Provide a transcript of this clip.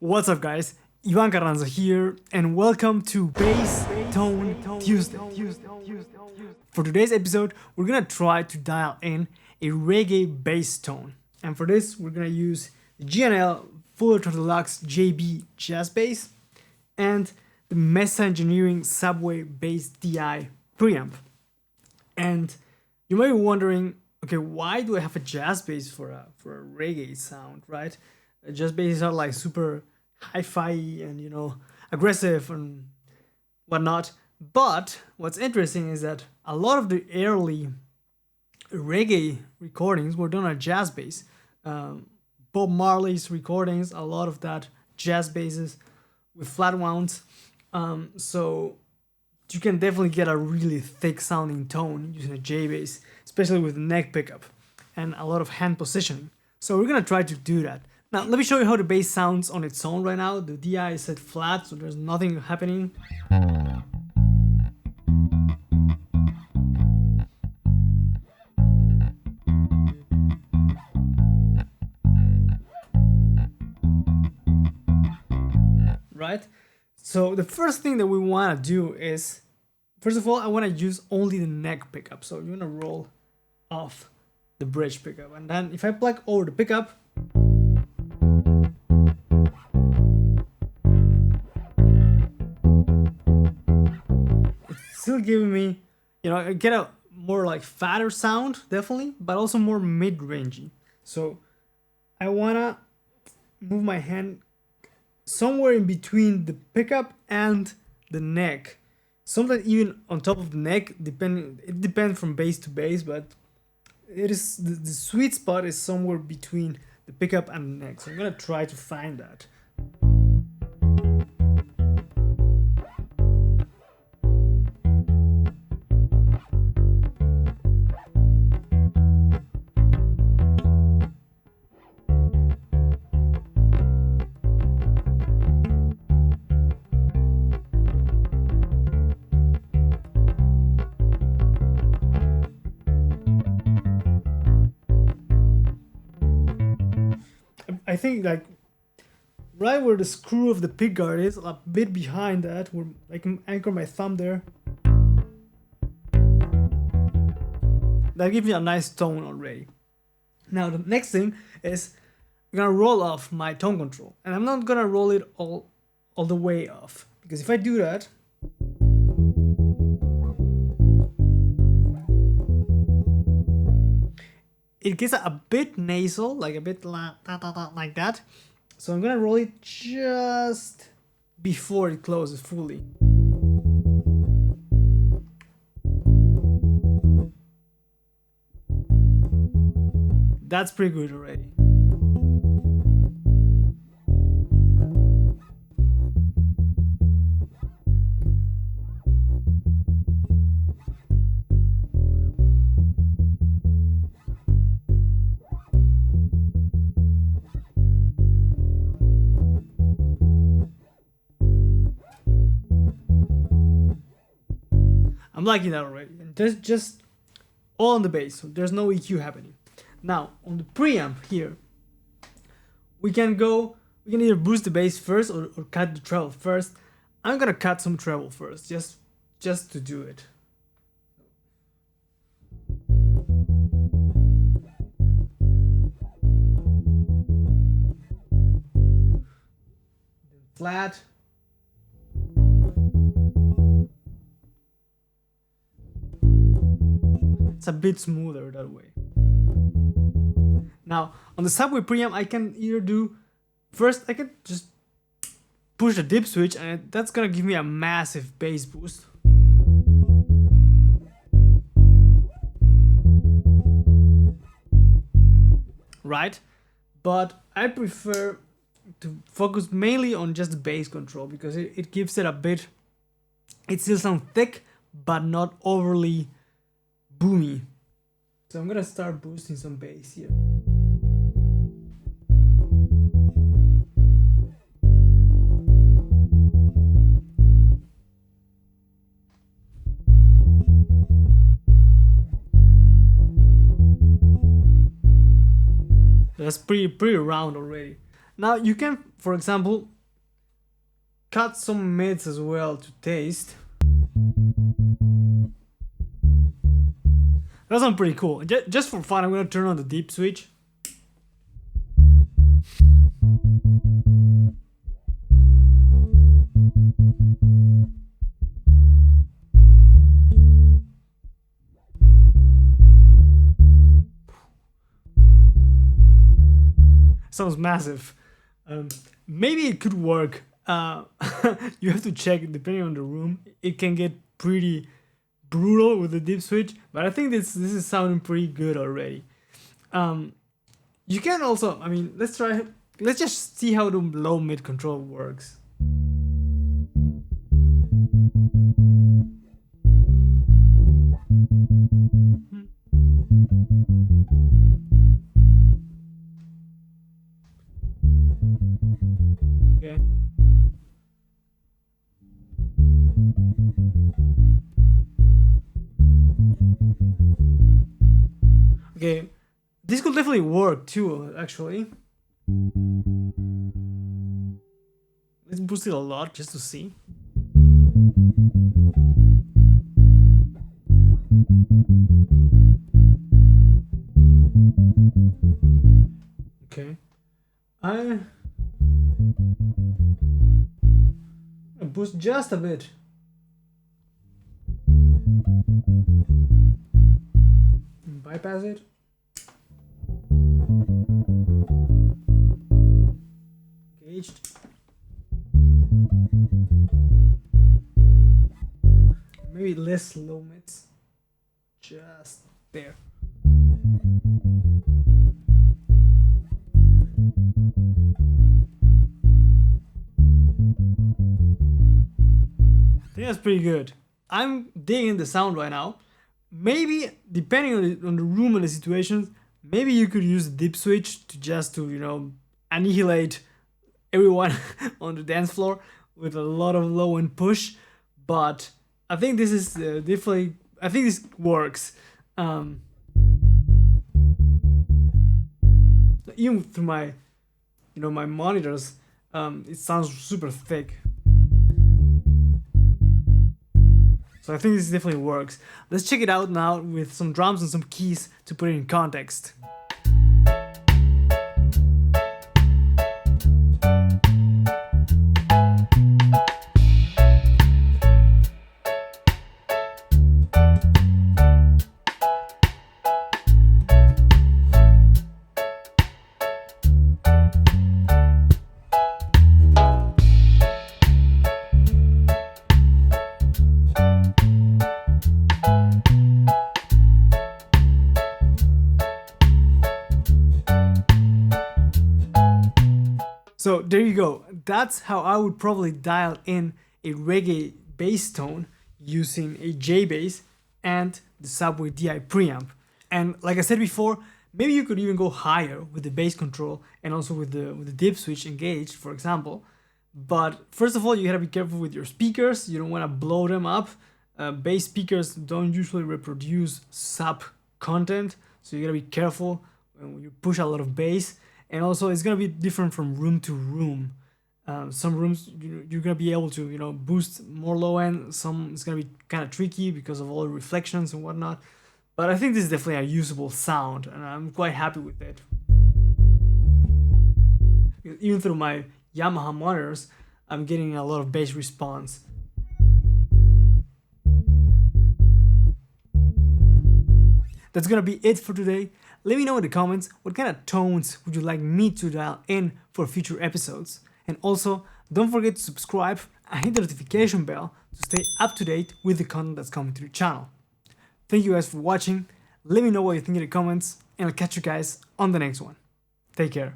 What's up, guys? Ivan Carranza here, and welcome to Bass Tone Tuesday. For today's episode, we're gonna try to dial in a reggae bass tone, and for this, we're gonna use the GNL Fullerton Deluxe JB Jazz Bass and the Mesa Engineering Subway Bass DI Preamp. And you might be wondering, okay, why do I have a jazz bass for a reggae sound, right? Jazz basses are like super hi-fi and aggressive and whatnot. But what's interesting is that a lot of the early reggae recordings were done on jazz bass. Bob Marley's recordings, a lot of that jazz basses with flat wounds. So you can definitely get a really thick sounding tone using a J bass, especially with neck pickup and a lot of hand positioning. So we're gonna try to do that. Now let me show you how the bass sounds on its own right now. The DI is set flat, so there's nothing happening. Right? So the first thing that we want to do is, first of all, I want to use only the neck pickup. So you're going to roll off the bridge pickup. And then if I plug over the pickup, it's still giving me, I get a more like fatter sound, definitely, but also more mid-rangey. So I want to move my hand somewhere in between the pickup and the neck. Sometimes even on top of the neck, it depends from bass to bass, but it is the sweet spot is somewhere between the pickup and the neck. So I'm gonna try to find that. I think like right where the screw of the pick guard is, a bit behind that, where I can anchor my thumb there. That gives me a nice tone already. Now the next thing is I'm gonna roll off my tone control, and I'm not gonna roll it all the way off, because if I do that, it gets a bit nasal, like a bit like that. So I'm gonna roll it just before it closes fully. That's pretty good already. I'm liking that already. And there's just all on the bass, so there's no EQ happening. Now, on the preamp here, we can either boost the bass first or cut the treble first. I'm gonna cut some treble first, just to do it. Flat. It's a bit smoother that way. Now, on the Subway preamp, I can either do, first I can just push the dip switch, and that's gonna give me a massive bass boost. Right? But I prefer to focus mainly on just the bass control, because it gives it a bit, it still sounds thick, but not overly boomy. So I'm gonna start boosting some bass here. That's pretty round already. Now you can, for example, cut some mids as well to taste. That sounds pretty cool. Just for fun, I'm gonna turn on the deep switch. Sounds massive. Maybe it could work. You have to check depending on the room. It can get pretty brutal with the deep switch, but I think this is sounding pretty good already. You can also, I mean, let's just see how the low mid control works. Okay. Okay, this could definitely work too, actually. Let's boost it a lot just to see. Okay. I boost just a bit. Bypass it. Engaged. Maybe less low mids. Just there. I think that's pretty good. I'm digging the sound right now. Maybe depending on the room and the situations, maybe you could use the deep switch to you know, annihilate everyone on the dance floor with a lot of low end push. But I think this is definitely, I think this works. Even through my, you know, my monitors, it sounds super thick. So I think this definitely works. Let's check it out now with some drums and some keys to put it in context. So there you go. That's how I would probably dial in a reggae bass tone using a J bass and the Subway DI preamp. And like I said before, maybe you could even go higher with the bass control and also with the dip switch engaged, for example. But first of all, you gotta be careful with your speakers. You don't want to blow them up. Bass speakers don't usually reproduce sub content, so you gotta be careful when you push a lot of bass. And also, it's gonna be different from room to room. Some rooms you're gonna be able to, you know, boost more low end. Some it's gonna be kind of tricky because of all the reflections and whatnot. But I think this is definitely a usable sound, and I'm quite happy with it. Even through my Yamaha monitors, I'm getting a lot of bass response. That's gonna be it for today. Let me know in the comments what kind of tones would you like me to dial in for future episodes. And also, don't forget to subscribe and hit the notification bell to stay up to date with the content that's coming to the channel. Thank you guys for watching. Let me know what you think in the comments, and I'll catch you guys on the next one. Take care.